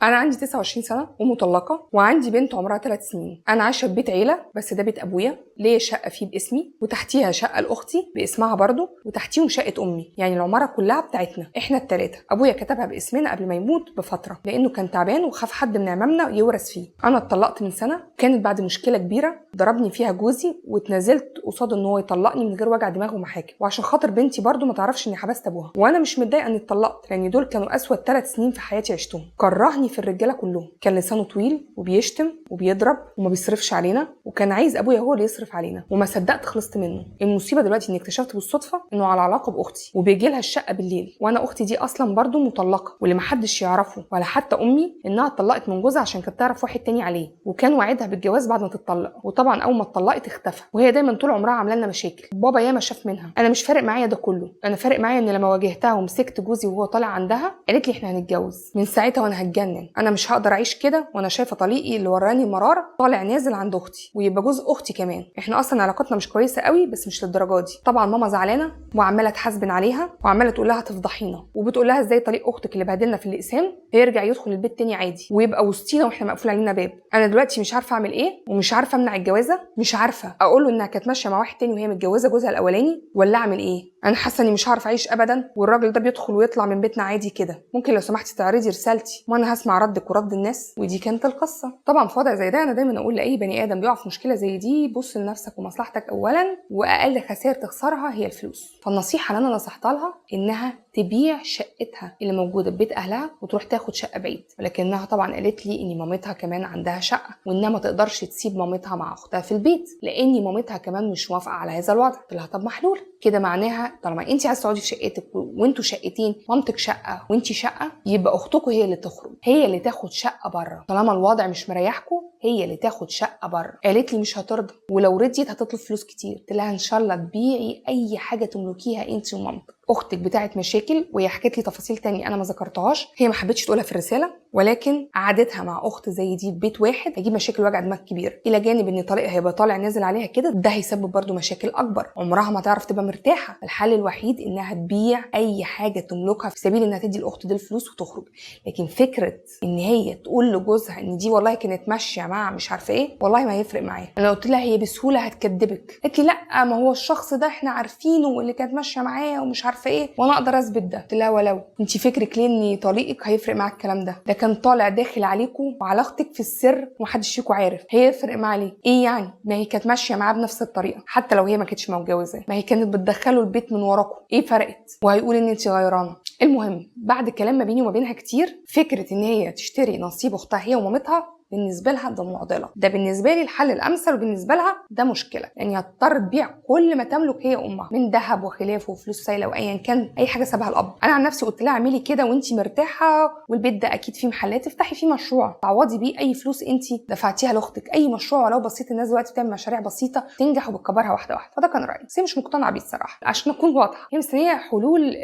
انا عندي 29 سنه ومطلقه وعندي بنت عمرها 3 سنين. انا عايشه في بيت عيله، بس ده بيت ابويا، ليا شقه فيه باسمي وتحتيها شقه لاختي باسمها برضو، وتحتيهم شقه امي. يعني العماره كلها بتاعتنا احنا الثلاثه. ابويا كتبها باسمنا قبل ما يموت بفتره لانه كان تعبان وخاف حد من عمامنا يورث فيه. انا اتطلقت من سنه، كانت بعد مشكله كبيره ضربني فيها جوزي، واتنازلت قصاد ان هو يطلقني من غير وجع دماغ ومحاكم، وعشان خاطر بنتي برضو ما تعرفش اني حبست ابوها. وانا مش متضايقه اني اتطلقت، لان دول كانوا اسود 3 سنين في حياتي عشتهم. كرهني في الرجاله كلهم، كان لسانه طويل وبيشتم وبيضرب وما بيصرفش علينا، وكان عايز ابويا هو اللي يصرف علينا، وما صدقت خلصت منه. المصيبه دلوقتي اني اكتشفت بالصدفه انه على علاقه باختي، وبيجي لها الشقه بالليل، وانا اختي دي اصلا برضو مطلقه، واللي محدش يعرفه ولا حتى امي انها اتطلقت من جوزها عشان كانت تعرف واحد تاني عليه، وكان وعدها بالجواز بعد ما تتطلق. وطبعا اول ما اتطلقت اختفى، وهي دايما طول عمرها عامله لنا مشاكل. بابا ياما شاف منها. انا مش فارق معايا ده كله، انا فارق معايا ان لما واجهتها ومسكت جوزي وهو طالع عندها قالت لي احنا هنتجوز. من ساعتها وانا هتجنن. انا مش هقدر اعيش كده وانا شايفه طليقي اللي وراني مرار طالع نازل عند اختي، ويبقى جوز اختي كمان. احنا اصلا علاقتنا مش كويسه قوي، بس مش للدرجه دي. طبعا ماما زعلانه وعماله تحاسبن عليها، وعماله تقول لها تفضحينا، وبتقول لها ازاي طليق اختك اللي بهدلنا في الاقسام هيرجع يدخل البيت تاني عادي ويبقى وسطينا واحنا مقفول علينا باب. انا دلوقتي مش عارفه اعمل ايه، ومش عارفه امنع الجوازه، مش عارفه اقول له انها كانت ماشيه مع واحد تاني وهي متجوزه جوزها الاولاني، ولا اعمل ايه. انا حاسه اني مش هعرف اعيش ابدا والراجل ده بيدخل ويطلع من بيتنا عادي كده. ممكن لو سمحتي تعرضي رسالتي وانا هسمع ردك ورد الناس. ودي كانت القصه. طبعا في وضع زي ده انا دايما اقول لاي بني ادم بيقع في مشكله زي دي بص لنفسك ومصلحتك اولا، واقل خسائر تخسرها هي الفلوس. فالنصيحه اللي انا نصحتها لها انها تبيع شقتها اللي موجوده في بيت اهلها وتروح تاخد شقه بعيد. ولكنها طبعا قالت لي ان مامتها كمان عندها شقه، وانها ما تقدرش تسيب مامتها مع اختها في البيت لان مامتها كمان مش موافقه على هذا الوضع. قلت لها طب محلول كده، معناها طالما انت عايزه تقعدي في شقتك وانتوا شقتين، مامتك شقه وانت شقه، يبقى اختكم هي اللي تخرج، هي اللي تاخد شقه بره. طالما الوضع مش مريحكم هي اللي تاخد شقه بره. قالت لي مش هترضى، ولو رضيت هتطلب فلوس كتير. قلت لها ان شاء الله تبيعي اي حاجه تملكيها انت ومامتك. اختك بتاعت مشاكل، وهي حكت لي تفاصيل تانية انا ما ذكرتهاش، هي ما حبتش تقولها في الرساله، ولكن قعدتها مع اخت زي دي في بيت واحد هيجيب مشاكل وجع دماغ كبير، الى جانب ان طريقها هيبقى طالع نازل عليها كده، ده هيسبب برده مشاكل اكبر. عمرها ما تعرف تبقى مرتاحه. الحل الوحيد انها تبيع اي حاجه تملكها في سبيل انها تدي الاخت دي الفلوس وتخرج. لكن فكره ان هي تقول لجوزها ان دي والله كانت ماشيه مع مش عارفه ايه، والله ما هيفرق معايا. انا قلت لها هي بسهوله هتكدبك. قالت لي لا، ما هو الشخص ده احنا عارفينه واللي كانت ماشيه معاه ومش عارفه ايه، وانا اقدر اثبت ده. قلت لها ولو انت فكرك ليه ان طليقك هيفرق معاك الكلام ده كان طالع داخل عليكم وعلى اختك في السر ومحدش فيكم عارف، هي يفرق معاه ليه؟ ايه يعني؟ ما هي كانت ماشيه معاه بنفس الطريقه، حتى لو هي ما كانتش متجوزاه، ما هي كانت بتدخله البيت من وراكم، ايه فرقت؟ وهيقول ان انت غيرانه. المهم بعد كلام ما بيني وما بينها كتير، فكره ان هي تشتري نصيب اختها هي ومامتها بالنسبه لها ده معضله. ده بالنسبه لي الحل الامثل، وبالنسبه لها ده مشكله. يعني هتضطر تبيع كل ما تملك هي امها من ذهب وخلافه وفلوس سايله وايا كان اي حاجه سابها الاب. انا عن نفسي قلت لها اعملي كده وانت مرتاحه، والبيت ده اكيد فيه محلات، افتحي فيه مشروع تعوضي بيه اي فلوس انت دفعتيها لاختك، اي مشروع ولو بسيط. الناس دلوقتي بتعمل مشاريع بسيطه تنجح وبتكبرها واحده واحده. فده كان رايي، بس هي مش مقتنعه بيه الصراحه. عشان اكون واضحه، هي مستنيه حلول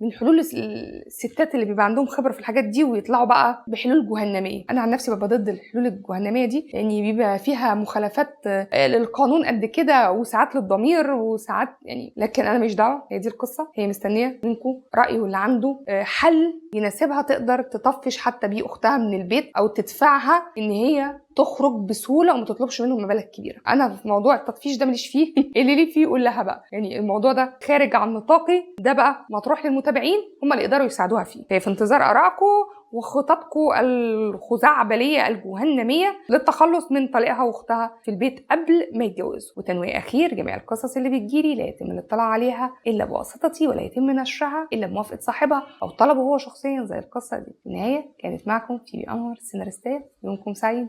من حلول الستات اللي بيبقى عندهم خبره في الحاجات دي ويطلعوا بقى بحلول جهنميه. انا عن نفسي ببقى ضد الحلول الجهنميه دي، لان بيبقى فيها مخالفات للقانون قد كده، وساعات للضمير وساعات يعني. لكن انا مش دعوه، هي دي القصه. هي مستنيه منكم راي، واللي عنده حل يناسبها تقدر تطفش حتى بيه اختها من البيت، او تدفعها ان هي تخرج بسهوله وما تطلبش منهم مبالغ كبيره. انا في موضوع التطفيش ده ماليش فيه اللي ليه فيه يقول لها بقى، يعني الموضوع ده خارج عن نطاقي، ده بقى مطروح للمتابعين هم اللي يقدروا يساعدوها فيه. فهي في انتظار ارائكم وخططكم الخزعبليه الجهنميه للتخلص من طليقها واختها في البيت قبل ما يتجوزوا. وتنويه اخير، جميع القصص اللي بتجيلي لا يتم الاطلاع عليها الا بواسطتي، ولا يتم نشرها الا بموافقه صاحبها او طلبه هو شخصيا زي القصه دي. في النهايه كانت معكم في انور السيناريستات. يومكم سعيد.